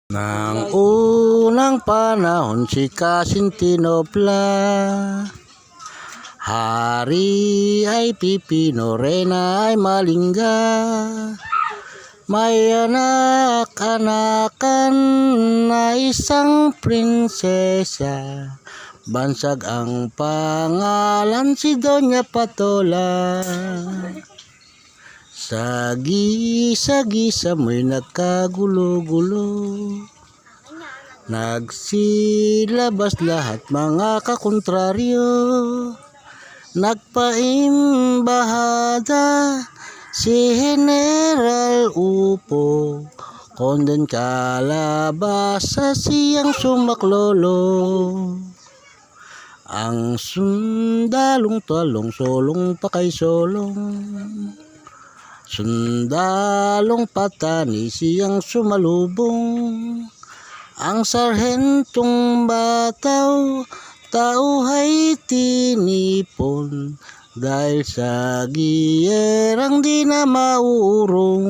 Nang unang panahon si Kasintinopla, hari ay Pipino, reyna ay Malingga. May anak-anakan na isang prinsesa, bansag ang pangalan si Doña Patola. Sa gisa-gisa mo'y nagkagulo-gulo, nagsilabas lahat mga kakontraryo. Nagpaimbahada si General Upo, konden kalabasa siyang sumaklolo. Ang sundalong talong solong pa kay solong, sundalong patani siyang sumalubong. Ang sarhentong bataw, tauhay tinipon, dahil sa giyerang di na mauurong.